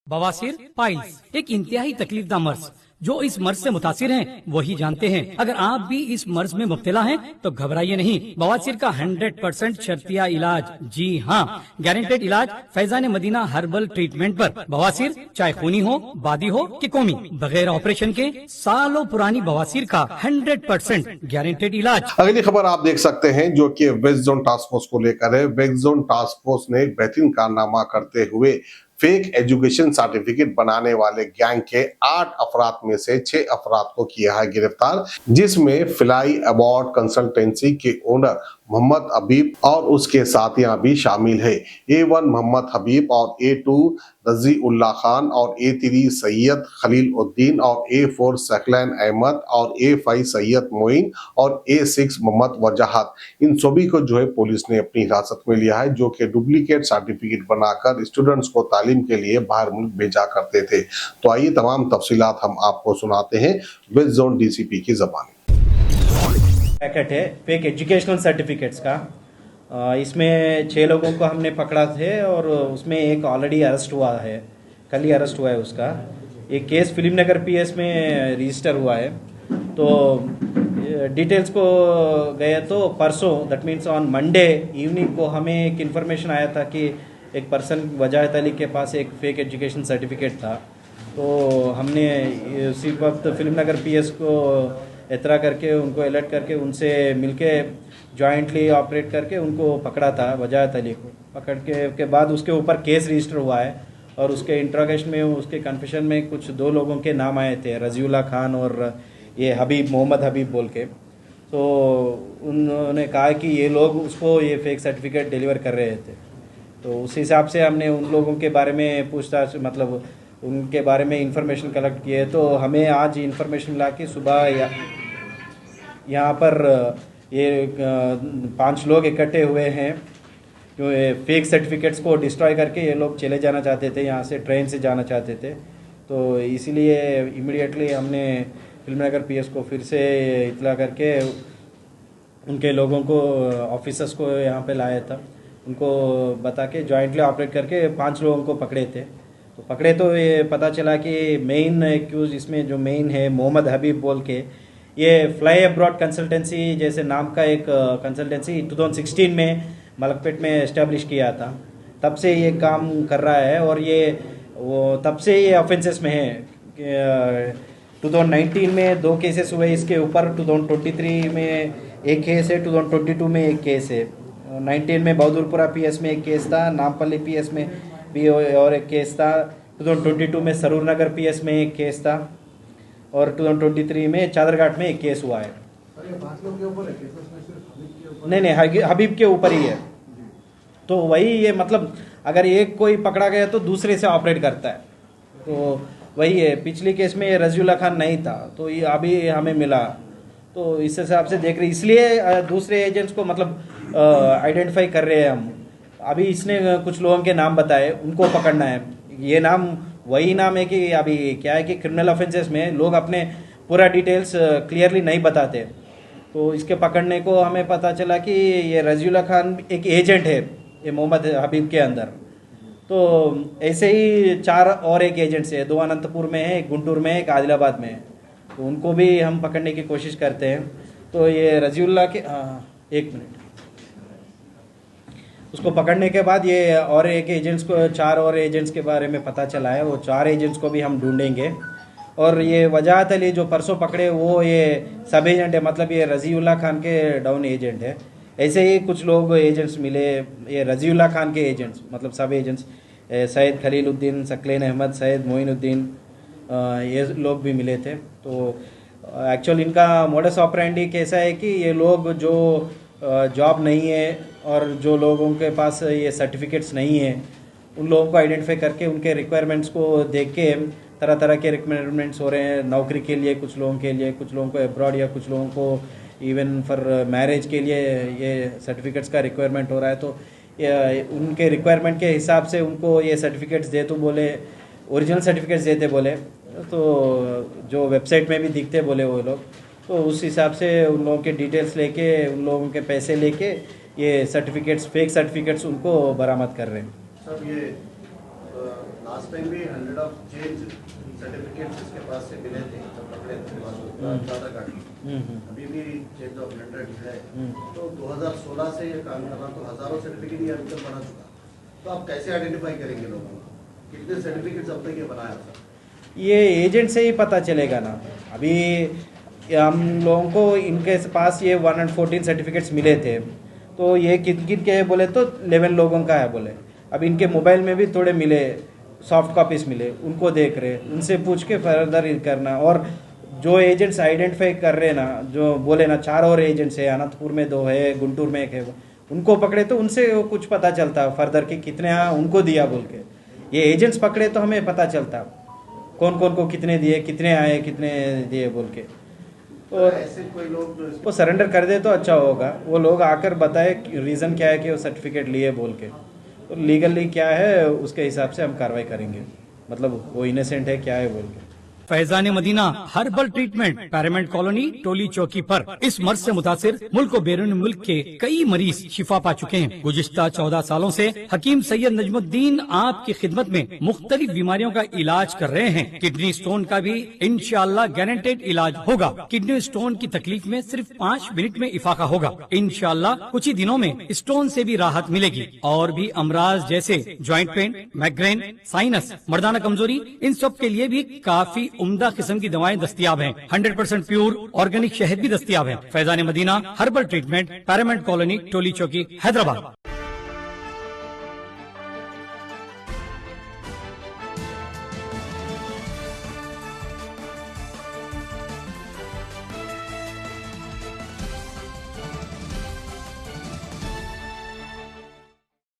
बवासीर पाइल्स एक इंतहाई तकलीफदा मर्ज जो इस मर्ज से मुतासिर हैं वही जानते हैं। अगर आप भी इस मर्ज में मुब्तला हैं तो घबराइए नहीं। बवासीर का 100% शर्तिया इलाज, जी हाँ, गारंटेड इलाज फैजान मदीना हर्बल ट्रीटमेंट पर। बवासीर चाहे खूनी हो, बादी हो कि कौमी, बगैर ऑपरेशन के सालों पुरानी बवासीर का 100% गारंटेड इलाज। अगली खबर आप देख सकते हैं जो कि वेस्ट जोन टास्क फोर्स को लेकर है। वेस्ट जोन टास्क फोर्स ने एक बेहतरीन कारनामा करते हुए फेक एजुकेशन सर्टिफिकेट बनाने वाले गैंग के 8 अफराद में से 6 अफराद को किया है गिरफ्तार, जिसमें फ्लाई अबाउट कंसल्टेंसी के ओनर मोहम्मद हबीब और उसके साथियां भी शामिल है। A1 मोहम्मद हबीब और A2 रजी उल्ला खान और A3 सैयद खलील उद्दीन और A4 सकलैन अहमद और A5 सैयद मोइन और A6 मोहम्मद वजाहत, इन सभी को जो है पुलिस ने अपनी हिरासत में लिया है, जो कि डुप्लीकेट सर्टिफिकेट बनाकर स्टूडेंट्स को तालीम के लिए बाहर मुल्क भेजा करते थे। तो आइए तमाम तफसीलात हम आपको सुनाते हैं वेस्ट जोन DCP की जबान। पैकेट है फेक एजुकेशनल सर्टिफिकेट्स का। इसमें 6 लोगों को हमने पकड़ा थे और उसमें एक ऑलरेडी अरेस्ट हुआ है, कल ही अरेस्ट हुआ है उसका। एक केस फिल्म नगर PS में रजिस्टर हुआ है। तो डिटेल्स को गए तो परसों, that means on Monday evening को हमें एक इन्फॉर्मेशन आया था कि एक पर्सन वजाहत अली के पास एक फेक एजुकेशन सर्टिफिकेट था। तो हमने उसी वक्त फिल्म नगर PS को एतरा करके उनको अलर्ट करके उनसे मिलके जॉइंटली ऑपरेट करके उनको पकड़ा था। वजाहत अली को पकड़ के बाद उसके ऊपर केस रजिस्टर हुआ है और उसके इंट्रोगेशन में, उसके कन्फेशन में कुछ 2 लोगों के नाम आए थे, रजीउल्ला खान और ये हबीब, मोहम्मद हबीब बोल के। तो उन्होंने कहा कि ये लोग उसको ये फेक सर्टिफिकेट डिलीवर कर रहे थे। तो उस हिसाब से हमने उन लोगों के बारे में पूछताछ, मतलब उनके बारे में इंफॉर्मेशन कलेक्ट किए। तो हमें आज इंफॉर्मेशन मिला कि सुबह यहाँ पर ये 5 लोग इकट्ठे हुए हैं जो फेक सर्टिफिकेट्स को डिस्ट्रॉय करके ये लोग चले जाना चाहते थे, यहाँ से ट्रेन से जाना चाहते थे। तो इसीलिए इमीडिएटली हमने फिल्म नगर PS को फिर से इतला करके उनके लोगों को, ऑफिसर्स को यहाँ पे लाया था। उनको बता के जॉइंटली ऑपरेट करके 5 लोगों को पकड़े थे। तो पकड़े तो ये पता चला कि मेन एक्यूज इसमें जो मेन है मोहम्मद हबीब बोल के, ये फ्लाई अब्रॉड कंसल्टेंसी जैसे नाम का एक कंसल्टेंसी 2016 में मलकपेट में इस्टेब्लिश किया था। तब से ये काम कर रहा है और ये तब से ये ऑफेंसेस में है। 2019 में 2 केसेस हुए इसके ऊपर, 2023 में एक केस है, 2022 में एक केस है। 19 में बहादुरपुरा PS में एक केस था, नामपल्ली PS में भी और एक केस था। 2022 में सरूर नगर PS में एक केस था और 2023 में चादरघाट में एक केस हुआ है। नहीं, हबीब के ऊपर ही है। तो वही ये, मतलब अगर एक कोई पकड़ा गया तो दूसरे से ऑपरेट करता है। तो वही है। पिछली केस में रजीउल्ला खान नहीं था, तो ये अभी हमें मिला। तो इस हिसाब से देख रहे, इसलिए दूसरे एजेंट्स को मतलब आइडेंटिफाई कर रहे हैं हम। अभी इसने कुछ लोगों के नाम बताए, उनको पकड़ना है। ये नाम वही नाम है कि अभी क्या है कि क्रिमिनल ऑफेंसेस में लोग अपने पूरा डिटेल्स क्लियरली नहीं बताते। तो इसके पकड़ने को हमें पता चला कि ये रजीउल्ला खान एक एजेंट है ये मोहम्मद हबीब के अंदर। तो ऐसे ही 4 और एक एजेंट्स है, 2 अनंतपुर में है, एक गुंटूर में है, एक आदिलाबाद में है। तो उनको भी हम पकड़ने की कोशिश करते हैं। तो ये रजीउल्ला के 1 मिनट, उसको पकड़ने के बाद ये और एक एजेंट्स को, 4 और एजेंट्स के बारे में पता चला है। वो 4 एजेंट्स को भी हम ढूंढेंगे। और ये वजाहत अली जो परसों पकड़े, वो ये सब एजेंट है, मतलब ये रजीउल्ला खान के डाउन एजेंट है। ऐसे ही कुछ लोग एजेंट्स मिले, ये रजीउल्ला खान के एजेंट्स, मतलब सब एजेंट्स, सैयद खलील उद्दीन, सकलैन अहमद, सैयद मोइनुद्दीन, ये लोग भी मिले थे। तो एक्चुअल इनका मोडस ऑपरेंडी कैसा है कि ये लोग जो जॉब नहीं है और जो लोगों के पास ये सर्टिफिकेट्स नहीं है, उन लोगों को आइडेंटिफाई करके उनके रिक्वायरमेंट्स को देख के तरह तरह के रिक्वायरमेंट्स हो रहे हैं नौकरी के लिए, कुछ लोगों के लिए, कुछ लोगों को अब्रॉड, या कुछ लोगों को इवन फॉर मैरिज के लिए ये सर्टिफिकेट्स का रिक्वायरमेंट हो रहा है। तो उनके रिक्वायरमेंट के हिसाब से उनको ये सर्टिफिकेट्स दे, तो बोले ओरिजिनल सर्टिफिकेट्स देते बोले, तो जो वेबसाइट में भी दिखते बोले वो लोग। तो उस हिसाब से उन लोगों के डिटेल्स लेके, उन लोगों के पैसे लेके ये सर्टिफिकेट्स, फेक सर्टिफिकेट्स उनको बरामद कर रहे हैं। सर, ये लास्ट टाइम भी 100 ऑफ चेंज सर्टिफिकेट्स इसके पास से मिले थे जब पकड़े थे ज्यादा गाड़ी अभी भी चेंज ऑफ 100 है तो 2016 से ये काम कर रहा तो हजारों सर्टिफिकेट ये अभी तक बना चुका तो आप कैसे आइडेंटिफाई करेंगे लोगों को कितने सर्टिफिकेट्स अब तक ये बनाया था ये एजेंट से ही पता चलेगा ना। अभी हम लोगों को इनके पास ये 114 सर्टिफिकेट्स मिले थे तो ये किन किन के बोले तो 11 लोगों का है बोले। अब इनके मोबाइल में भी थोड़े मिले, सॉफ्ट कॉपीज मिले, उनको देख रहे, उनसे पूछ के फर्दर करना। और जो एजेंट्स आइडेंटिफाई कर रहे ना, जो बोले ना 4 और एजेंट्स है, अनंतपुर में 2 है, गुंटूर में 1 है, उनको पकड़े तो उनसे कुछ पता चलता फर्दर कि कितने उनको दिया बोल के। ये एजेंट्स पकड़े तो हमें पता चलता कौन कौन को कितने दिए, कितने आए, कितने दिए बोल के। और ऐसे कोई लोग जो वो सरेंडर कर दे तो अच्छा होगा। वो लोग आकर बताए रीज़न क्या है कि वो सर्टिफिकेट लिए बोल के, तो लीगली क्या है उसके हिसाब से हम कार्रवाई करेंगे, मतलब वो इनोसेंट है क्या है बोल के। Faizan Madina herbal treatment Paramount colony Toli Chowki पर इस मर्ज से मुतासिर मुल्क और बैरून मुल्क के कई मरीज शिफा पा चुके हैं। गुज़िश्ता 14 सालों से हकीम सैयद नजमुद्दीन आपकी खिदमत में मुख्तलिफ बीमारियों का इलाज कर रहे हैं। किडनी स्टोन का भी इंशाअल्लाह गारंटेड इलाज होगा। किडनी स्टोन की तकलीफ में सिर्फ 5 मिनट में इफाका होगा। इंशाअल्लाह कुछ ही दिनों में स्टोन से भी राहत मिलेगी। और भी अमराज जैसे ज्वाइंट पेन, माइग्रेन, साइनस, मर्दाना कमजोरी, इन सब के लिए भी काफी उम्दा किस्म की दवाएं दस्तियाब हैं। 100% प्योर ऑर्गेनिक शहद भी दस्तियाब है। Faizan Madina herbal treatment Paramount colony Toli Chowki Hyderabad.